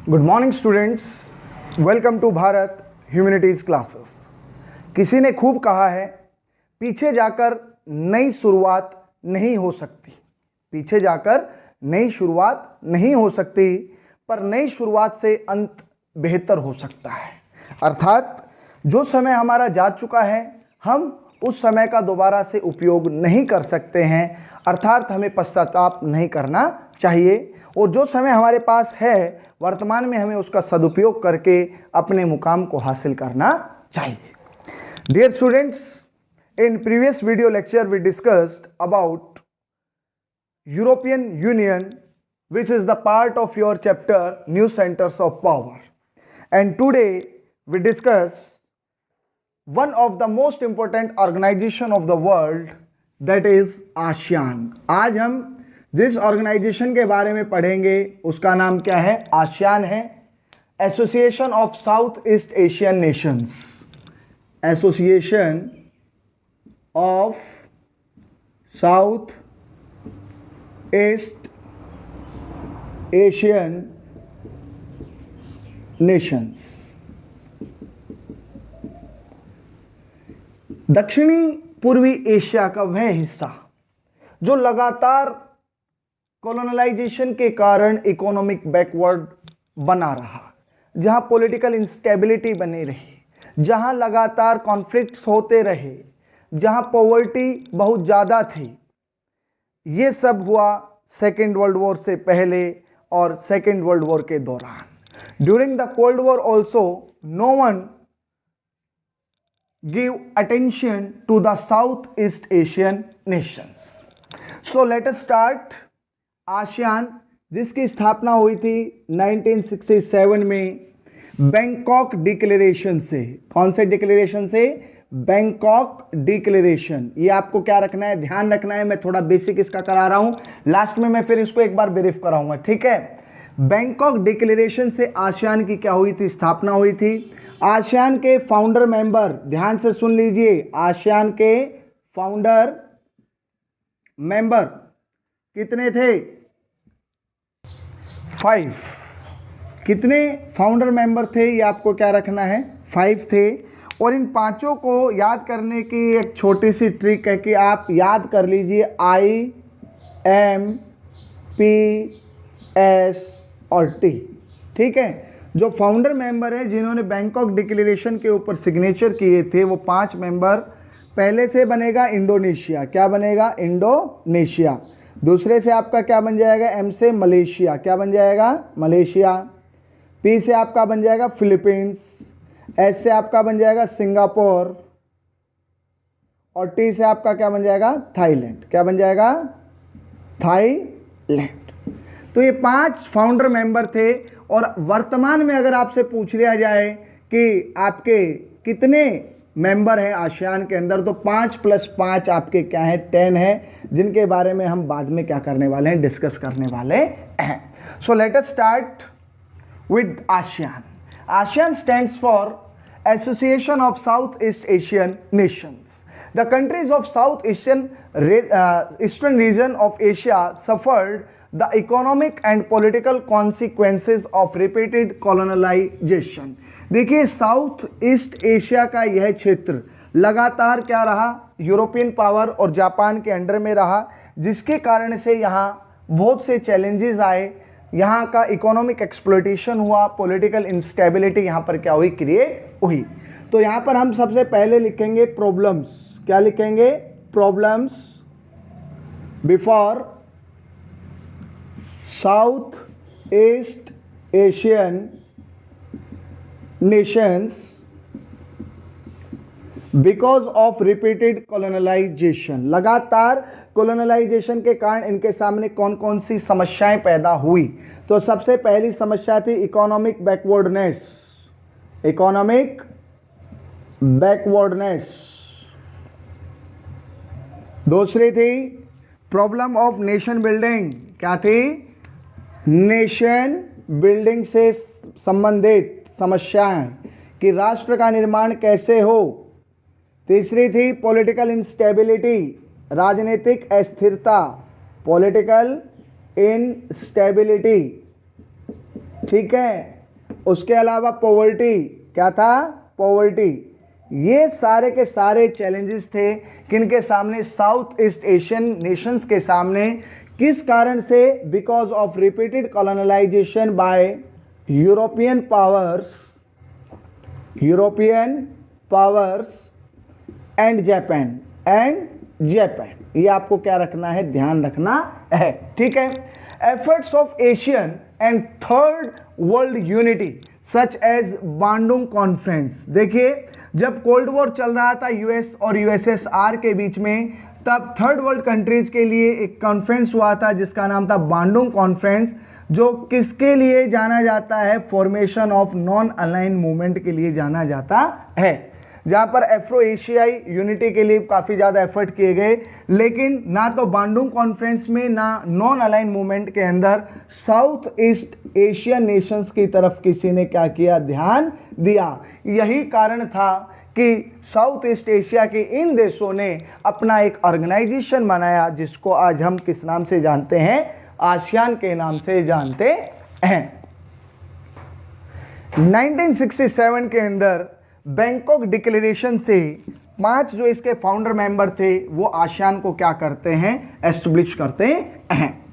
Good morning students, welcome to Bharat humanities classes. किसी ने खूब कहा है, पीछे जाकर नई शुरुआत नहीं हो सकती। पीछे जाकर नई शुरुआत नहीं हो सकती, पर नई शुरुआत से अंत बेहतर हो सकता है। अर्थात जो समय हमारा जा चुका है, हम उस समय का दोबारा से उपयोग नहीं कर सकते हैं। अर्थात हमें पश्चाताप नहीं करना चाहिए, और जो समय हमारे पास है वर्तमान में हमें उसका सदुपयोग करके अपने मुकाम को हासिल करना चाहिए। Dear students, in previous video lecture we discussed about European Union, which is the part of your chapter New Centers of Power, and today we discuss one of the most important organization of the world, that is ASEAN। आज हम जिस organisation के बारे में पढ़ेंगे उसका नाम क्या है? आसियान है, association of south East Asian Nations. Association of south East Asian Nations. दक्षिणी पूर्वी एशिया का वह हिस्सा जो लगातार कॉलोनलाइजेशन के कारण इकोनॉमिक बैकवर्ड बना रहा, जहां पॉलिटिकल इंस्टेबिलिटी बनी रही, जहां लगातार कॉन्फ्लिक्ट्स होते रहे, जहां पॉवर्टी बहुत ज़्यादा थी। ये सब हुआ सेकेंड वर्ल्ड वॉर से पहले और सेकेंड वर्ल्ड वॉर के दौरान। During the Cold War also no one give attention to the South East Asian nations. So let us start. ASEAN, जिसकी स्थापना हुई थी 1967 में बैंकॉक डिक्लेरेशन से। कौन से डिक्लेरेशन से? Bangkok declaration. ये आपको क्या रखना है, ध्यान रखना है। मैं थोड़ा बेसिक इसका करा रहा हूं, लास्ट में मैं फिर इसको एक बार ब्रीफ कराऊंगा, ठीक है। बैंकॉक डिक्लेरेशन से आसियान की क्या हुई थी? स्थापना हुई थी। आसियान के फाउंडर मेंबर, ध्यान से सुन लीजिए, आसियान के फाउंडर मेंबर कितने थे? 5। कितने फाउंडर मेंबर थे? ये आपको क्या रखना है? 5 थे। और इन पांचों को याद करने की एक छोटी सी ट्रिक है कि आप याद कर लीजिए IMPS और T, ठीक है। जो फाउंडर मेंबर है जिन्होंने बैंकॉक डिक्लेरेशन के ऊपर सिग्नेचर किए थे, वो 5 मेंबर। पहले से बनेगा इंडोनेशिया। क्या बनेगा? इंडोनेशिया। दूसरे से आपका क्या बन जाएगा? M से मलेशिया। क्या बन जाएगा? मलेशिया। P से आपका बन जाएगा फिलीपींस। S से आपका बन जाएगा सिंगापुर। और T से आपका क्या बन जाएगा? थाईलैंड। क्या बन जाएगा? थाईलैंड। तो ये 5 फाउंडर मेंबर थे। और वर्तमान में अगर आपसे पूछ लिया जाए कि आपके कितने मेंबर हैं आसियान के अंदर, तो 5 + 5 आपके क्या है? 10 है, जिनके बारे में हम बाद में क्या करने वाले हैं? डिस्कस करने वाले हैं। सो let us start with ASEAN. ASEAN stands for association of south East Asian Nations. The countries of south eastern region of Asia suffered the economic and political consequences of repeated colonization। देखिए, south east Asia का यह क्षेत्र लगातार क्या रहा? European power और Japan के under में रहा, जिसके कारण से यहाँ बहुत से चैलेंजेस आए। यहाँ का इकोनॉमिक एक्सप्लॉयटेशन हुआ, पॉलिटिकल इंस्टेबिलिटी यहाँ पर क्या हुई? क्रिएट हुई। तो यहाँ पर हम सबसे पहले लिखेंगे प्रॉब्लम्स। क्या लिखेंगे? Problems before South East Asian nations because of repeated colonialisation. लगातार कॉलोनलाइजेशन के कारण इनके सामने कौन कौन सी समस्याएं पैदा हुई? तो सबसे पहली समस्या थी इकोनॉमिक बैकवर्डनेस। Economic backwardness. दूसरी थी प्रॉब्लम ऑफ नेशन बिल्डिंग। क्या थी? नेशन बिल्डिंग से संबंधित समस्याएं कि राष्ट्र का निर्माण कैसे हो। तीसरी थी पॉलिटिकल इंस्टेबिलिटी, राजनीतिक अस्थिरता, पॉलिटिकल इंस्टेबिलिटी। ठीक है। उसके अलावा पॉवर्टी, क्या था? पॉवर्टी। ये सारे के सारे चैलेंजेस थे किनके सामने? साउथ ईस्ट एशियन नेशंस के सामने। किस कारण से? Because of repeated colonisation by European powers and Japan ये आपको क्या रखना है? ध्यान रखना है, ठीक है। Efforts of Asian and Third World unity such as Bandung conference. देखिए, जब कोल्ड वॉर चल रहा था यूएस और यूएसएसआर के बीच में, तब थर्ड वर्ल्ड कंट्रीज के लिए एक कॉन्फ्रेंस हुआ था जिसका नाम था बांडुंग कॉन्फ्रेंस, जो किसके लिए जाना जाता है? Formation of non align movement के लिए जाना जाता है, जहां पर एफ्रो एशियाई यूनिटी के लिए काफ़ी ज़्यादा एफर्ट किए गए। लेकिन ना तो बांडुंग कॉन्फ्रेंस में ना नॉन अलाइन मूवमेंट के अंदर साउथ ईस्ट एशियन नेशंस की तरफ किसी ने क्या किया? ध्यान दिया। यही कारण था कि साउथ ईस्ट एशिया के इन देशों ने अपना एक ऑर्गेनाइजेशन बनाया जिसको आज हम किस नाम से जानते हैं? आसियान के नाम से जानते हैं। 1967 के अंदर बैंकॉक डिक्लेरेशन से 5 जो इसके फाउंडर मेंबर थे वो आसियान को क्या करते हैं? एस्टेब्लिश करते हैं।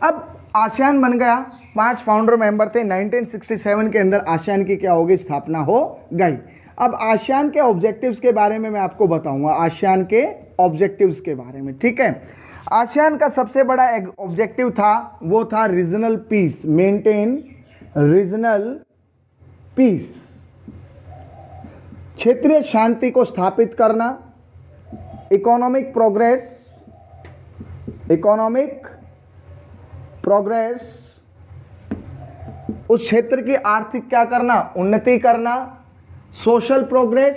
अब आसियान बन गया, 5 फाउंडर मेंबर थे। 1967 के अंदर आसियान की क्या होगी? स्थापना हो गई। अब आसियान के ऑब्जेक्टिव्स के बारे में मैं आपको बताऊंगा, आसियान के ऑब्जेक्टिव्स के बारे में, ठीक है। आसियान का सबसे बड़ा ऑब्जेक्टिव था, वो था regional piece, maintain regional piece, क्षेत्रीय शांति को स्थापित करना, इकोनॉमिक प्रोग्रेस, उस क्षेत्र की आर्थिक क्या करना? उन्नति करना, सोशल प्रोग्रेस,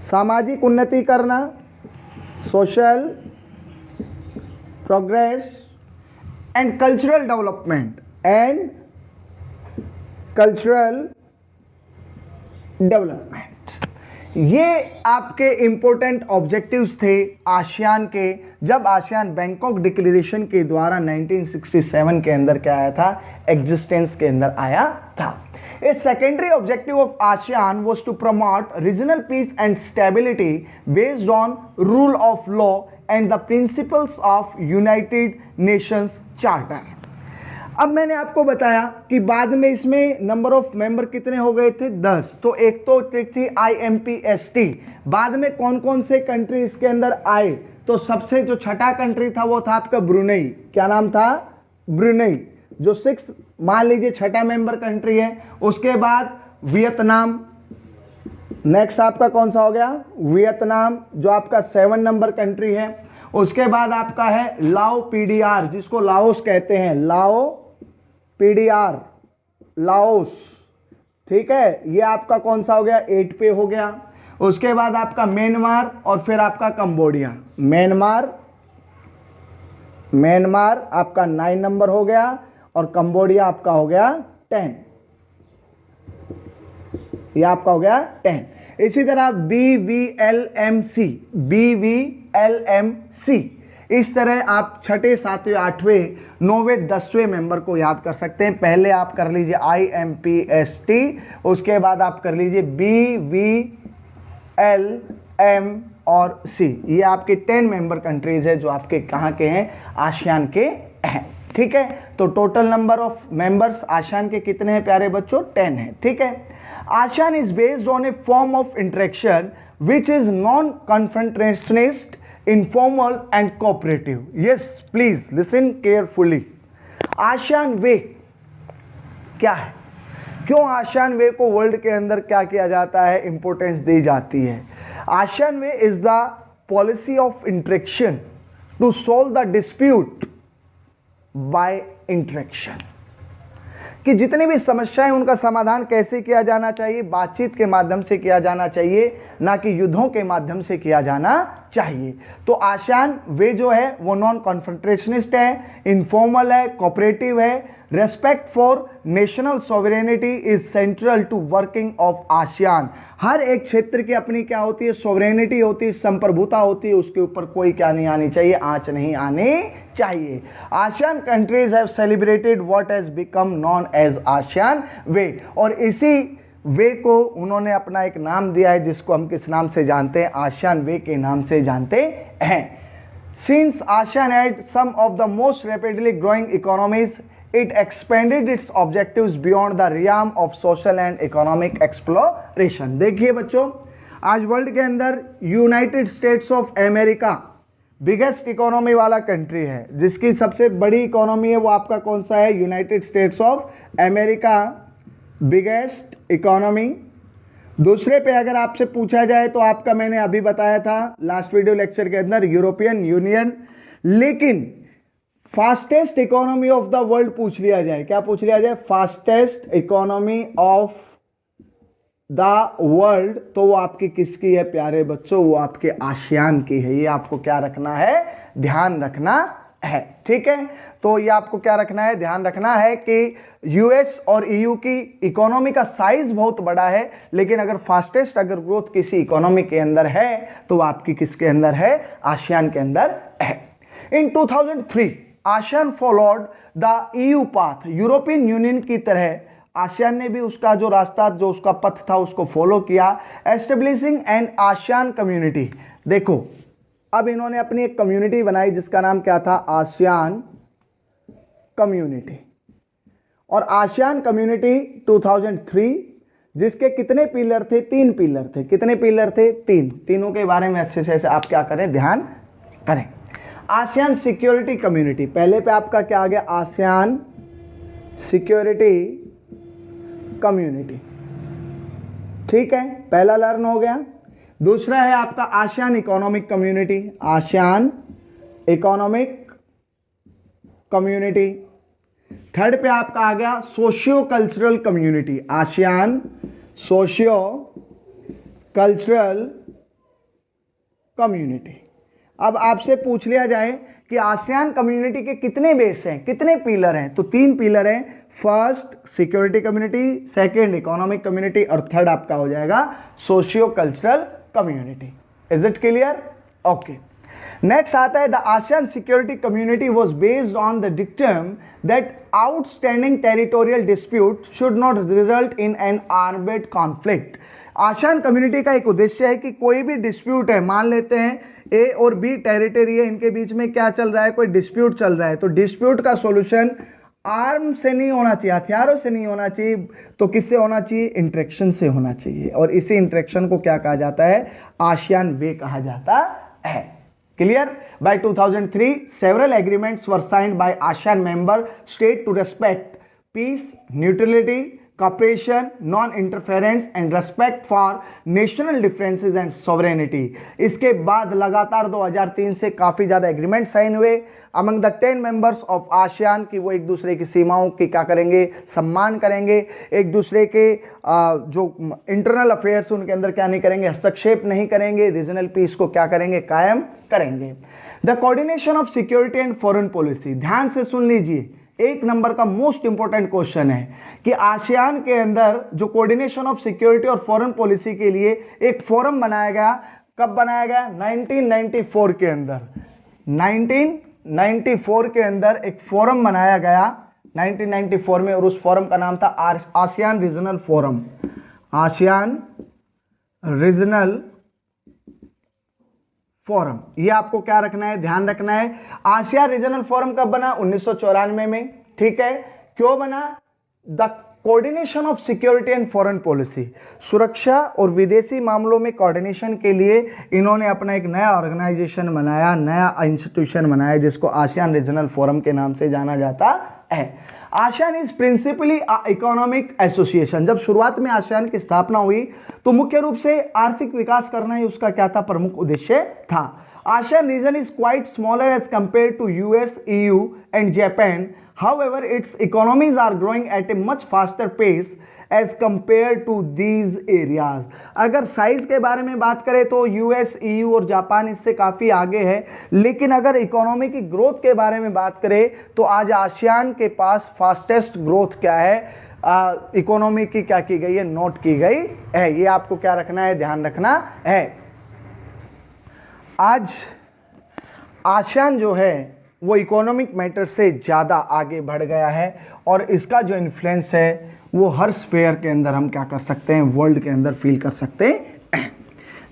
सामाजिक उन्नति करना, social progress and cultural development. ये आपके इंपॉर्टेंट ऑब्जेक्टिव्स थे आसियान के, जब आसियान बैंकॉक डिक्लेरेशन के द्वारा 1967 के अंदर क्या आया था? एग्जिस्टेंस के अंदर आया था। A secondary objective of ASEAN was to promote regional peace and stability based on rule of law and the principles of United Nations Charter. अब मैंने आपको बताया कि बाद में इसमें नंबर ऑफ मेंबर कितने हो गए थे? 10। तो एक तो ट्रिक थी IMPST। बाद में कौन कौन से कंट्री इसके अंदर आए? तो सबसे जो छठा कंट्री था वो था आपका ब्रुनेई। क्या नाम था? ब्रुनेई, जो 6 मान लीजिए छठा मेंबर कंट्री है। उसके बाद वियतनाम, नेक्स्ट आपका कौन सा हो गया? वियतनाम, जो आपका 7 नंबर कंट्री है। उसके बाद आपका है लाओ PDR, जिसको लाओस कहते हैं, लाओ PDR, लाओस, ठीक है। ये आपका कौन सा हो गया? 8 पे हो गया। उसके बाद आपका म्यांमार और फिर आपका कंबोडिया। म्यांमार आपका 9 नंबर हो गया और कंबोडिया आपका हो गया 10। ये आपका हो गया 10। इसी तरह BVLMC, इस तरह आप छठे, 7वें, 8वें, 9वें, 10वें मेंबर को याद कर सकते हैं। पहले आप कर लीजिए IMPST, उसके बाद आप कर लीजिए BVLM और C। ये आपके 10 मेंबर कंट्रीज है जो आपके कहाँ के हैं? आसियान के हैं, ठीक है। तो total number of members ASEAN के कितने हैं प्यारे बच्चों? 10 है, ठीक है। ASEAN is based on a form of interaction which is non confrontationist, informal and cooperative. Yes, please listen carefully. ASEAN way क्या है? क्यों आसियान वे को वर्ल्ड के अंदर क्या किया जाता है? इंपॉर्टेंस दी जाती है। ASEAN way is the policy of interaction to solve the dispute by interaction, कि जितनी भी समस्याएं उनका समाधान कैसे किया जाना चाहिए? बातचीत के माध्यम से किया जाना चाहिए, ना कि युद्धों के माध्यम से किया जाना चाहिए। तो आसियान वे जो है वो नॉन कॉन्फ्रंटेशनिस्ट है, इनफॉर्मल है, कोऑपरेटिव है, respect for national sovereignty is central to working of ASEAN. हर एक क्षेत्र की अपनी क्या होती है, सॉवरेनिटी होती है, संप्रभुता होती है, उसके ऊपर कोई क्या नहीं आनी चाहिए, आंच नहीं आनी चाहिए। ASEAN countries have celebrated what has become known as ASEAN way, और इसी वे को उन्होंने अपना एक नाम दिया है जिसको हम किस नाम से जानते हैं, आसियान वे के नाम से जानते हैं। Since ASEAN had some of the most rapidly growing economies, it expanded its objectives beyond the realm of social and economic exploration। देखिए बच्चों, आज वर्ल्ड के अंदर United states of America biggest economy वाला कंट्री है, जिसकी सबसे बड़ी इकोनॉमी है वो आपका कौन सा है, United states of America biggest economy. दूसरे पे अगर आपसे पूछा जाए तो आपका मैंने अभी बताया था लास्ट वीडियो लेक्चर के अंदर यूरोपियन यूनियन। लेकिन fastest economy of the world पूछ लिया जाए, क्या पूछ लिया जाए, fastest economy of the world, तो वो आपकी किसकी है प्यारे बच्चों, वो आपके आसियान की है। ये आपको क्या रखना है, ध्यान रखना है, ठीक है। तो ये आपको क्या रखना है, ध्यान रखना है कि यूएस और ईयू की इकोनॉमी का साइज बहुत बड़ा है, लेकिन अगर फास्टेस्ट अगर ग्रोथ किसी इकोनॉमी के अंदर है तो वो आपकी किसके अंदर है, आसियान के अंदर है। इन 2003 ASEAN followed the EU path, European union की तरह आसियान ने भी उसका जो रास्ता, जो उसका पथ था उसको फॉलो किया। एस्टेब्लिशिंग एन आसियान कम्युनिटी, देखो अब इन्होंने अपनी एक कम्युनिटी बनाई जिसका नाम क्या था, आसियान कम्युनिटी। और आसियान कम्युनिटी 2003, जिसके कितने पिलर थे, 3 पिलर थे। कितने पिलर थे, 3। तीनों के बारे में अच्छे से आप क्या करें, ध्यान करें। आसियान सिक्योरिटी कम्युनिटी, पहले पे आपका क्या आ गया, आसियान सिक्योरिटी कम्युनिटी, ठीक है, पहला लर्न हो गया। दूसरा है आपका ASEAN economic community, ASEAN economic community. Third पे आपका आ गया socio cultural community, ASEAN socio cultural community. अब आपसे पूछ लिया जाए कि आसियान कम्युनिटी के कितने बेस हैं, कितने पिलर हैं, तो 3 पिलर हैं। First security community, second economic community, और थर्ड आपका हो जाएगा socio cultural community. Is it clear, okay. Next आता है the ASEAN security community was based on the dictum that outstanding territorial dispute should not result in an armed conflict. ASEAN community का एक उद्देश्य है कि कोई भी डिस्प्यूट है, मान लेते हैं ए और बी टेरिटरी है, इनके बीच में क्या चल रहा है, कोई डिस्प्यूट चल रहा है, तो डिस्प्यूट का सॉल्यूशन आर्म से नहीं होना चाहिए, हथियारों से नहीं होना चाहिए, तो किससे होना चाहिए, इंटरेक्शन से होना चाहिए। और इसी इंटरेक्शन को क्या कहा जाता है, आसियान वे कहा जाता है। Clear. By 2003 several agreements were signed by ASEAN member state to respect peace, neutrality, cooperation, non-interference and respect for national differences and sovereignty। इसके बाद लगातार 2003 से काफ़ी ज़्यादा एग्रीमेंट साइन हुए among the 10 members of ASEAN की, वो एक दूसरे की सीमाओं की क्या करेंगे, सम्मान करेंगे, एक दूसरे के जो इंटरनल अफेयर्स उनके अंदर क्या नहीं करेंगे, हस्तक्षेप नहीं करेंगे, रीजनल पीस को क्या करेंगे, कायम करेंगे। The coordination of security and foreign policy, ध्यान से सुन लीजिए, 1 नंबर का मोस्ट इंपॉर्टेंट क्वेश्चन है कि आसियान के अंदर जो कोऑर्डिनेशन ऑफ सिक्योरिटी और फॉरेन पॉलिसी के लिए एक फोरम बनाया गया, कब बनाया गया, 1994 के अंदर। 1994 के अंदर एक फोरम बनाया गया 1994 में, और उस फोरम का नाम था ASEAN regional forum, ASEAN regional forum. ये आपको क्या रखना है, ध्यान रखना है। आसियान रीजनल फोरम कब बना, 1994 में, ठीक है। क्यों बना, the coordination of security and foreign policy, सुरक्षा और विदेशी मामलों में कोऑर्डिनेशन के लिए इन्होंने अपना एक नया ऑर्गेनाइजेशन बनाया, नया इंस्टीट्यूशन बनाया, जिसको आसियान रीजनल फोरम के नाम से जाना जाता है। ASEAN is principally economic association. जब शुरुआत में आसियान की स्थापना हुई तो मुख्य रूप से आर्थिक विकास करना ही उसका क्या था, प्रमुख उद्देश्य था। ASEAN region is quite smaller as compared to US, EU and Japan. However, its economies are growing at a much faster pace as compared to these areas. अगर साइज के बारे में बात करें तो US, EU और जापान इससे काफ़ी आगे है, लेकिन अगर इकोनॉमी की ग्रोथ के बारे में बात करें तो आज आसियान के पास फास्टेस्ट ग्रोथ क्या है, इकोनॉमी की क्या की गई है, नोट की गई है। ये आपको क्या रखना है, ध्यान रखना है। आज आसियान जो है वो इकोनॉमिक मैटर से ज़्यादा आगे बढ़ गया है और इसका जो इन्फ्लुएंस है वो हर स्फेयर के अंदर हम क्या कर सकते हैं, वर्ल्ड के अंदर फील कर सकते हैं।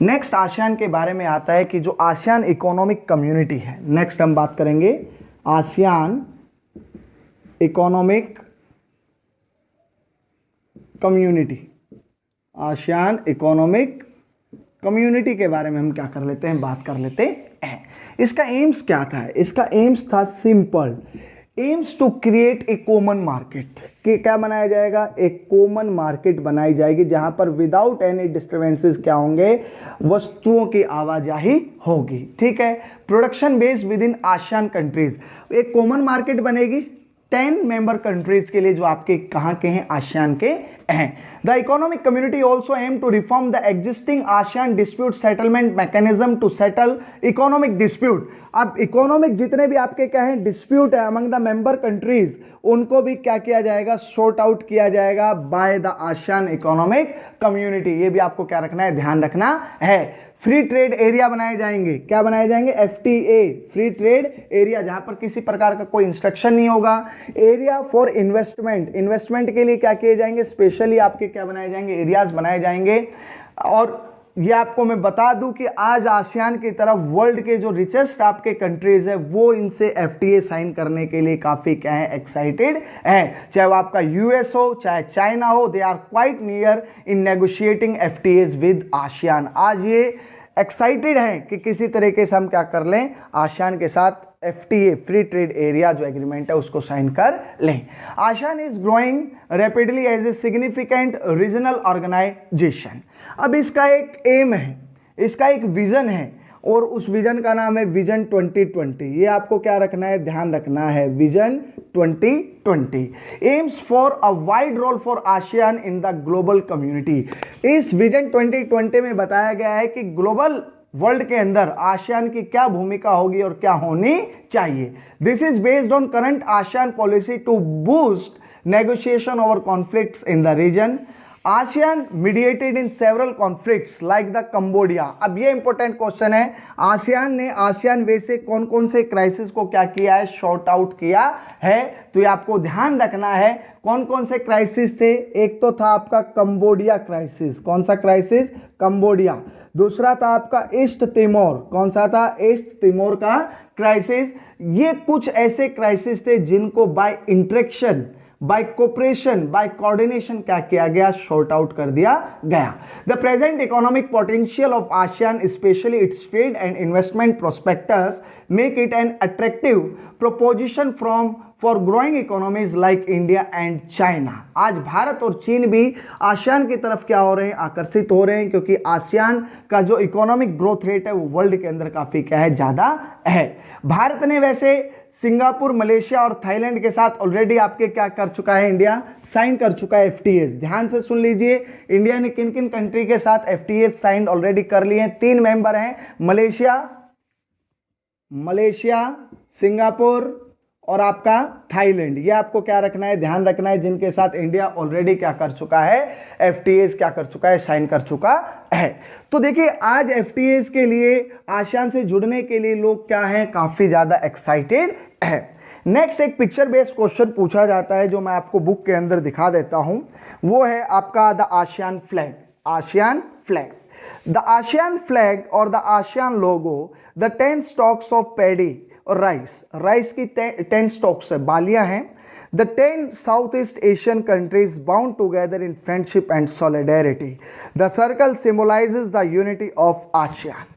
नेक्स्ट आसियान के बारे में आता है कि जो आसियान इकोनॉमिक कम्युनिटी है, नेक्स्ट हम बात करेंगे ASEAN economic community. ASEAN economic community के बारे में हम क्या कर लेते हैं, बात कर लेते हैं। इसका एम्स क्या था, इसका एम्स था simple, aims to create a common market. कि क्या बनाया जाएगा, एक कॉमन मार्केट बनाई जाएगी जहां पर विदाउट एनी डिस्टर्बेंसेस क्या होंगे, वस्तुओं की आवाजाही होगी। ठीक है, production based with in ASEAN countries, एक कॉमन मार्केट बनेगी 10 मेंबर कंट्रीज के लिए जो आपके कहाँ के हैं, आसियान के हैं। The economic community also aim to reform the existing ASEAN dispute settlement mechanism to settle economic dispute. अब इकोनॉमिक जितने भी आपके क्या है डिस्प्यूट है अमंग द मेंबर कंट्रीज, उनको भी क्या किया जाएगा, सॉर्ट आउट किया जाएगा by the ASEAN economic community. ये भी आपको क्या रखना है, ध्यान रखना है। फ्री ट्रेड एरिया बनाए जाएंगे, क्या बनाए जाएंगे, FTA, फ्री ट्रेड एरिया, जहां पर किसी प्रकार का कोई इंस्ट्रक्शन नहीं होगा। एरिया फॉर इन्वेस्टमेंट, इन्वेस्टमेंट के लिए क्या किए जाएंगे, स्पेशली आपके क्या बनाए जाएंगे, एरियाज बनाए जाएंगे। और ये आपको मैं बता दूं कि आज आसियान की तरफ वर्ल्ड के जो रिचेस्ट आपके कंट्रीज है वो इनसे FTA साइन करने के लिए काफ़ी क्या है, एक्साइटेड है। चाहे वो आपका US हो, चाहे चाइना हो, they are quite near in negotiating FTAs with ASEAN. आज ये एक्साइटेड हैं कि किसी तरीके से हम क्या कर लें, आसियान के साथ FTA, फ्री ट्रेड एरिया जो एग्रीमेंट है उसको साइन कर लें। ASEAN is growing rapidly as a significant regional organisation. अब इसका एक एम है, इसका एक विजन है और उस विजन का नाम है विजन 2020। ये आपको क्या रखना है, ध्यान रखना है, vision 2020 aims for a wide role for ASEAN in the global community. इस विजन 2020 में बताया गया है कि ग्लोबल वर्ल्ड के अंदर आसियान की क्या भूमिका होगी और क्या होनी चाहिए। This is based on current ASEAN policy to boost negotiation over conflicts in the region. ASEAN mediated in several conflicts like the Cambodia। अब ये इंपॉर्टेंट क्वेश्चन है, आसियान ने आसियान वे से कौन कौन से क्राइसिस को क्या किया है, शॉर्ट आउट किया है। तो ये आपको ध्यान रखना है कौन कौन से क्राइसिस थे। एक तो था आपका कंबोडिया क्राइसिस, कौन सा क्राइसिस, कंबोडिया। दूसरा था आपका ईस्ट तिमोर, कौन सा था, ईस्ट तिमोर का क्राइसिस। ये कुछ ऐसे क्राइसिस थे जिनको by interaction, by cooperation, by coordination क्या किया गया, शॉर्ट आउट कर दिया गया। The present economic potential of ASEAN specially its trade and investment prospectus make it an attractive proposition from for growing economies like India and China. आज भारत और चीन भी आसियान की तरफ क्या हो रहे हैं, आकर्षित हो रहे हैं, क्योंकि आसियान का जो इकोनॉमिक ग्रोथ रेट है वो वर्ल्ड के अंदर काफी क्या है, ज्यादा है। भारत ने वैसे सिंगापुर, मलेशिया और थाईलैंड के साथ ऑलरेडी आपके क्या कर चुका है, इंडिया साइन कर चुका है FTAs। ध्यान से सुन लीजिए, इंडिया ने किन किन कंट्री के साथ FTAs साइन ऑलरेडी कर लिए हैं। 3 मेंबर हैं, मलेशिया, सिंगापुर और आपका थाईलैंड। ये आपको क्या रखना है, ध्यान रखना है, जिनके साथ इंडिया ऑलरेडी क्या कर चुका है, FTAs क्या कर चुका है, साइन कर चुका है। तो देखिए आज FTAs के लिए, आसियान से जुड़ने के लिए लोग क्या हैं, काफी ज्यादा एक्साइटेड है। नेक्स्ट एक पिक्चर बेस्ड क्वेश्चन पूछा जाता है जो मैं आपको बुक के अंदर दिखा देता हूं, वो है आपका the ASEAN flag. ASEAN flag, the ASEAN flag और the ASEAN logo, the 10 stalks of paddy और राइस की 10 स्टॉक्स है, बालियां हैं। The 10 South East Asian countries bound together in friendship and solidarity. The circle symbolises the unity of ASEAN.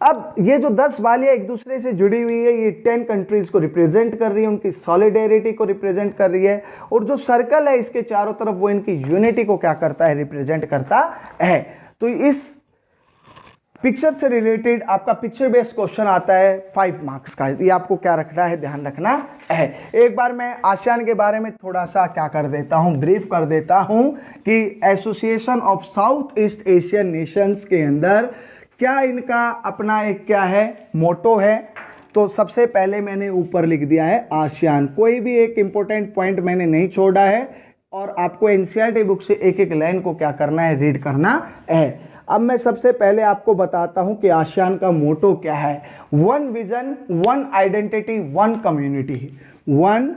अब ये जो 10 बालियां एक दूसरे से जुड़ी हुई है, ये 10 कंट्रीज को रिप्रेजेंट कर रही है, उनकी सॉलिडेरिटी को रिप्रेजेंट कर रही है। और जो सर्कल है इसके चारों तरफ, वो इनकी यूनिटी को क्या करता है, रिप्रेजेंट करता है। तो इस पिक्चर से रिलेटेड आपका पिक्चर बेस्ड क्वेश्चन आता है 5 मार्क्स का, ये आपको क्या रखना है, ध्यान रखना है। एक बार मैं आसियान के बारे में थोड़ा सा क्या कर देता हूं, ब्रीफ कर देता हूं कि association of south East Asian Nations के अंदर क्या इनका अपना एक क्या है, मोटो है। तो सबसे पहले मैंने ऊपर लिख दिया है आसियान, कोई भी एक इंपॉर्टेंट पॉइंट मैंने नहीं छोड़ा है और आपको एनसीईआरटी बुक से एक एक लाइन को क्या करना है, रीड करना है। अब मैं सबसे पहले आपको बताता हूं कि आसियान का मोटो क्या है। 1 vision 1 identity 1 community. 1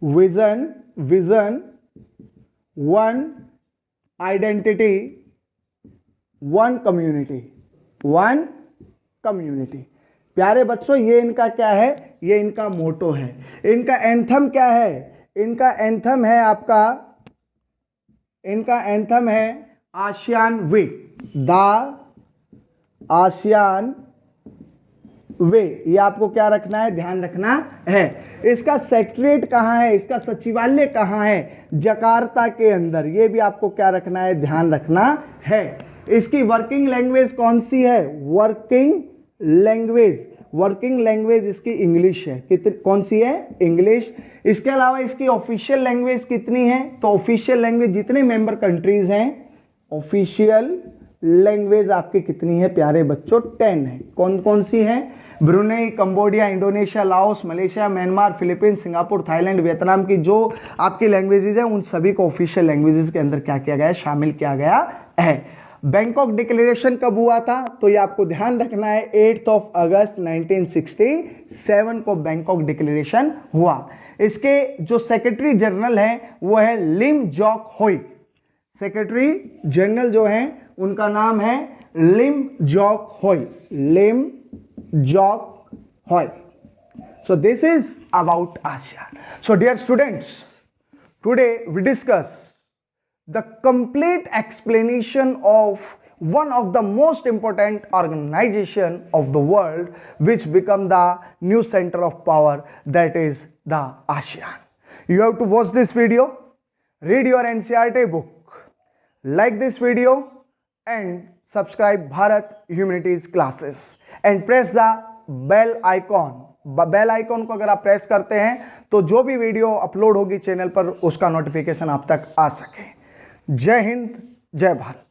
vision 1 identity 1 community 1 community. प्यारे बच्चों, ये इनका क्या है, ये इनका मोटो है। इनका एंथम क्या है, इनका एंथम है आपका, इनका एंथम है आसियान वे, द आसियान वे। ये आपको क्या रखना है, ध्यान रखना है। इसका सेक्रेटरीट कहाँ है, इसका सचिवालय कहाँ है, जकार्ता के अंदर, ये भी आपको क्या रखना है, ध्यान रखना है। इसकी वर्किंग लैंग्वेज कौन सी है, वर्किंग लैंग्वेज इसकी इंग्लिश है। कितनी, कौन सी है, इंग्लिश। इसके अलावा इसकी ऑफिशियल लैंग्वेज कितनी है, तो ऑफिशियल लैंग्वेज जितने मेंबर कंट्रीज हैं, ऑफिशियल लैंग्वेज आपकी कितनी है प्यारे बच्चों, 10 है। कौन कौन सी है, Brunei, Cambodia, Indonesia, Laos, Malaysia, Myanmar, Philippines, Singapore, Thailand, Vietnam की जो आपकी लैंग्वेजेज है उन सभी को ऑफिशियल लैंग्वेजेस के अंदर क्या किया गया है, शामिल किया गया है। बैंकॉक डिक्लेरेशन कब हुआ था, तो ये आपको ध्यान रखना है 8 अगस्त 1967 को बैंकॉक डिक्लेरेशन हुआ। इसके जो सेक्रेटरी जनरल हैं वो है लिम जॉक होई। सेक्रेटरी जनरल जो हैं उनका नाम है लिम जॉक होई, लिम जॉक होई। So this is about ASEAN. So dear students, today we discuss the complete explanation of one of the most important organization of the world which become the new center of power, that is the ASEAN. You have to watch this video, read your NCERT book, like this video and subscribe Bharat Humanities classes and press the bell icon. Bell icon को अगर आप press करते हैं तो जो भी video upload होगी channel पर उसका नोटिफिकेशन आप तक आ सके। जय हिंद, जय भारत।